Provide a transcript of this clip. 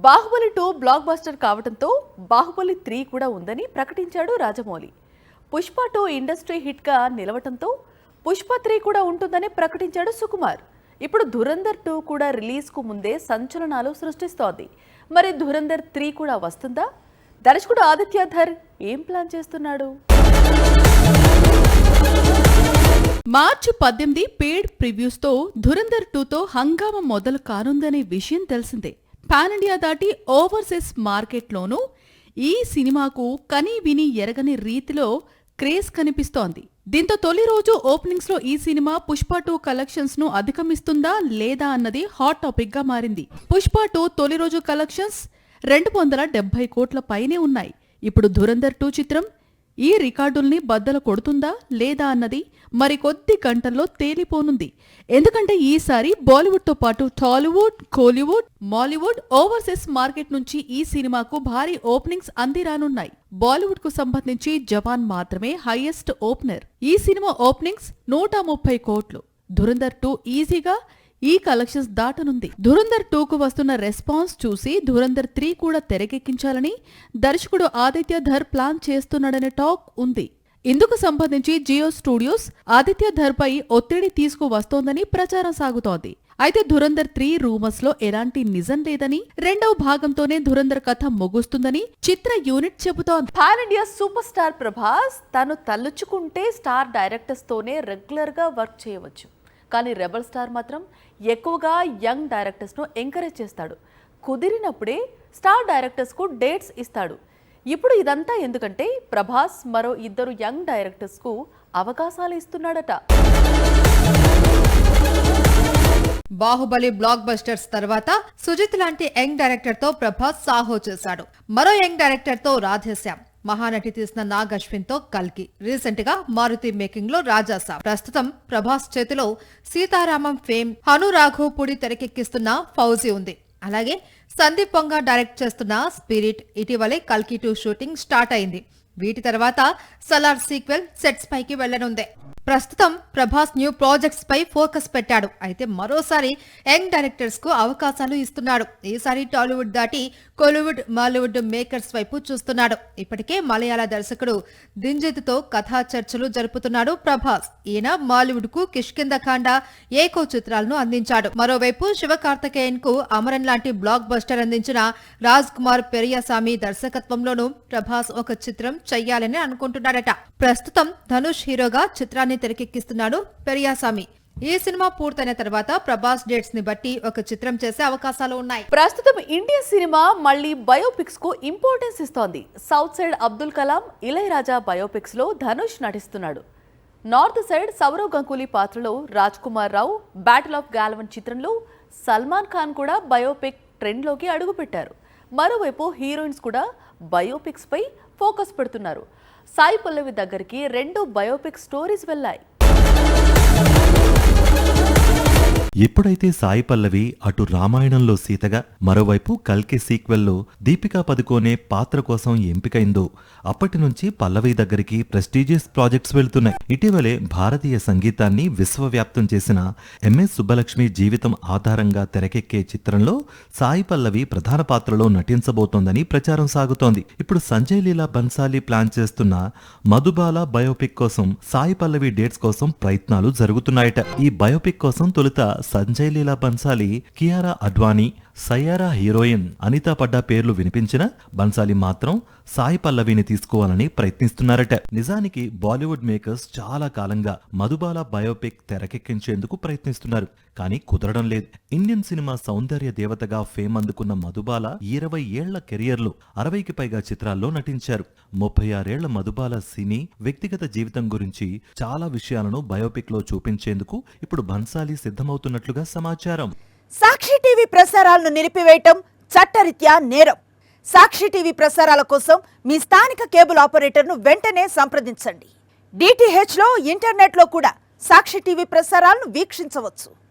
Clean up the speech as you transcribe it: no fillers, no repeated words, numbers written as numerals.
Baahubali 2 block buster కావడంతో బాహుబలి 3 కూడా ఉందని ప్రకటించాడు రాజమౌళి. పుష్ప 2 ఇండస్ట్రీ హిట్ గా నిలవటంతో పుష్ప 3 కూడా ఉంటుందని ప్రకటించాడు సుకుమార్. ఇప్పుడు ధురంధర్ 2 కూడా రిలీజ్ కు ముందే సంచలనాలు సృష్టిస్తోంది. మరి ధురంధర్ 3 కూడా వస్తుందా? దర్శకుడు ఆదిత్య ధర్ ఏం ప్లాన్ చేస్తున్నాడు? మార్చి 18 పెయిడ్ ప్రివ్యూస్ తో ధురంధర్ 2 తో హంగామా మొదలు కానుందనే విషయం తెలిసిందే. పాన్ ఇండియా దాటి ఓవర్సీస్ మార్కెట్లోనూ ఈ సినిమాకు కనీ విని ఎరగని రీతిలో క్రేజ్ కనిపిస్తోంది. దీంతో తొలి రోజు ఓపెనింగ్స్ లో ఈ సినిమా పుష్ప 2 కలెక్షన్స్ ను అధిగమిస్తుందా లేదా అన్నది హాట్ టాపిక్ గా మారింది. పుష్ప 2 తొలి రోజు కలెక్షన్స్ 270 కోట్ల పైనే ఉన్నాయి. ఇప్పుడు ధురంధర్ 2 చిత్రం ఈ రికార్డుల్ని బద్దలు కొడుతుందా లేదా అన్నది మరికొద్ది గంటల్లో తేలిపోనుంది. ఎందుకంటే ఈసారి బాలీవుడ్ తో పాటు టాలీవుడ్, కోలీవుడ్, మాలీవుడ్, ఓవర్సీస్ మార్కెట్ నుంచి ఈ సినిమాకు భారీ ఓపెనింగ్స్ అందిరానున్నాయి. బాలీవుడ్ కు సంబంధించి జవాన్ మాత్రమే హైయెస్ట్ ఓపెనర్. ఈ సినిమా ఓపెనింగ్స్ 130 కోట్లు. ధురంధర్ 2 ఈజీగా ఈ కలెక్షన్స్ దాటనుంది. ధురంధర్ 2 కు వస్తున్న రెస్పాన్స్ చూసి ధురంధర్ 3 కూడా తెరకెక్కించాలని దర్శకుడు ఆదిత్య ధర్ ప్లాన్ చేస్తున్నాడనే టాక్ ఉంది. ఇందుకు సంబంధించి జియో స్టూడియోస్ ఆదిత్య ధర్ పై ఒత్తిడి తీసుకువస్తోందని ప్రచారం సాగుతోంది. అయితే ధురంధర్ 3 రూమర్స్ లో ఎలాంటి నిజం లేదని, రెండవ భాగంతోనే ధురంధర్ కథ ముగుస్తుందని చిత్ర యూనిట్ చెబుతోంది. Pan India super star Prabhas తను తలుచుకుంటే స్టార్ డైరెక్టర్స్ తోనే రెగ్యులర్ గా వర్క్ చేయవచ్చు. కానీ రెబల్ స్టార్ మాత్రం ఎక్కువగా యంగ్ డైరెక్టర్స్ ను ఎంకరేజ్ చేస్తాడు. కుదిరినప్పుడే స్టార్ డైరెక్టర్స్ కు డేట్స్ ఇస్తాడు. ఇప్పుడు ఇదంతా ఎందుకంటే ప్రభాస్ మరో 2 యంగ్ డైరెక్టర్స్ కు అవకాశాలు ఇస్తున్నాడట. బాహుబలి బ్లాక్ బస్టర్స్ తర్వాత సుజిత్ లాంటి యంగ్ డైరెక్టర్ తో ప్రభాస్ సాహో చేశాడు. మరో యంగ్ డైరెక్టర్ తో రాధేశ్యామ్, మహానటి తీసిన నాగ్ అశ్విన్ తో కల్కి, రీసెంట్ గా మారుతి మేకింగ్ లో రాజాసాబ్. ప్రస్తుతం ప్రభాస్ చేతిలో సీతారామం ఫేమ్, హను రాఘోపూడి తెరకెక్కిస్తున్న ఫౌజీ ఉంది. అలాగే సందీప్ పొంగా డైరెక్ట్ చేస్తున్న స్పిరిట్, ఇటీవలే కల్కి 2 షూటింగ్ స్టార్ట్ అయింది. వీటి తర్వాత సలార్ సీక్వెల్ సెట్స్ పైకి వెళ్లనుంది. ప్రస్తుతం ప్రభాస్ న్యూ ప్రాజెక్ట్స్ పై ఫోకస్ పెట్టాడు. అయితే మరోసారి యంగ్ డైరెక్టర్స్ కు అవకాశాలు ఇస్తున్నాడు. ఈసారి టాలీవుడ్ దాటి కోలీవుడ్, మాలీవుడ్ మేకర్స్ వైపు చూస్తున్నాడు. ఇప్పటికే మలయాళ దర్శకుడు దింజిత్ తో కథా చర్చలు జరుపుతున్నాడు ప్రభాస్. ఈయన మాలీవుడ్ కు కిష్కిందకాండ, ఏకో చిత్రాలను అందించాడు. మరోవైపు శివకార్తికేయన్ కు అమరన్ లాంటి బ్లాక్ బస్టర్ అందించిన రాజ్ కుమార్ పెరియసామి దర్శకత్వంలోనూ ప్రభాస్ ఒక చిత్రం చెయ్యాలని అనుకుంటున్నాడట. ప్రస్తుతం ధనుష్ హీరోగా చిత్రాన్ని తెరకెక్కిస్తున్నాడు పెరియాసామి. ఈ సినిమా పూర్తయిన తర్వాత ప్రభాస్ డేట్స్ ని బట్టి ఒక చిత్రం చేసే అవకాశాలు ఉన్నాయి. ప్రస్తుతం ఇండియన్ సినిమా మళ్లీ బయోపిక్స్ కు ఇంపార్టెన్స్ ఇస్తోంది. South side Abdul Kalam, Ilaiyaraaja biopics లో ధనుష్ నటిస్తున్నాడు. నార్త్ సైడ్ సౌరవ్ గంగూలీ పాత్రలో రాజ్ కుమార్ రావు, బ్యాటిల్ ఆఫ్ గాల్వన్ చిత్రంలో సల్మాన్ ఖాన్ కూడా బయోపిక్ ట్రెండ్ లోకి అడుగుపెట్టారు. మరోవైపు హీరోయిన్స్ కూడా బయోపిక్స్ పై ఫోకస్ పెడుతున్నారు. సాయి పల్లవి దగ్గరికి 2 బయోపిక్ స్టోరీస్ వెళ్లాయి. ఎప్పుడైతే సాయి పల్లవి అటు రామాయణంలో సీతగా, మరోవైపు కల్కి సీక్వెల్లో దీపికా పదుకోనే పాత్ర కోసం ఎంపికైందో అప్పటి నుంచి పల్లవి దగ్గరికి ప్రెస్టీజియస్ ప్రాజెక్ట్స్ వెళ్తున్నాయి. ఇటీవలే భారతీయ సంగీతాన్ని విశ్వవ్యాప్తం చేసిన ఎంఎస్ సుబ్బలక్ష్మి జీవితం ఆధారంగా తెరకెక్కే చిత్రంలో సాయి పల్లవి ప్రధాన పాత్రలో నటించబోతోందని ప్రచారం సాగుతోంది. ఇప్పుడు సంజయ్ లీలా బన్సాలి ప్లాన్ చేస్తున్న మధుబాల బయోపిక్ కోసం సాయి పల్లవి డేట్స్ కోసం ప్రయత్నాలు జరుగుతున్నాయట. ఈ బయోపిక్ కోసం తొలుత సంజయ్ లీలా బన్సాలి, కియారా అడ్వానీ, సయ్యారా హీరోయిన్ అనితా పడ్డా పేర్లు వినిపించిన బన్సాలి మాత్రం సాయి పల్లవిని తీసుకోవాలని ప్రయత్నిస్తున్నారట. నిజానికి బాలీవుడ్ మేకర్స్ చాలా కాలంగా మధుబాల బయోపిక్ తెరకెక్కించేందుకు ప్రయత్నిస్తున్నారు. కానీ కుదరడం లేదు. ఇండియన్ సినిమా సౌందర్య దేవతగా ఫేమ్ అందుకున్న మధుబాల 20 ఏళ్ల కెరియర్ లో 60కి పైగా చిత్రాల్లో నటించారు. 36 ఏళ్ల మధుబాల సినీ, వ్యక్తిగత జీవితం గురించి చాలా విషయాలను బయోపిక్ లో చూపించేందుకు ఇప్పుడు బన్సాలి సిద్ధమవుతున్నట్లుగా సమాచారం. సాక్షి టీవీ ప్రసారాలను నిలిపివేయటం చట్టరీత్యా నేరం. సాక్షి టీవీ ప్రసారాల కోసం మీ స్థానిక కేబుల్ ఆపరేటర్ను వెంటనే సంప్రదించండి. DTH లో, ఇంటర్నెట్లో కూడా సాక్షి టీవీ ప్రసారాలను వీక్షించవచ్చు.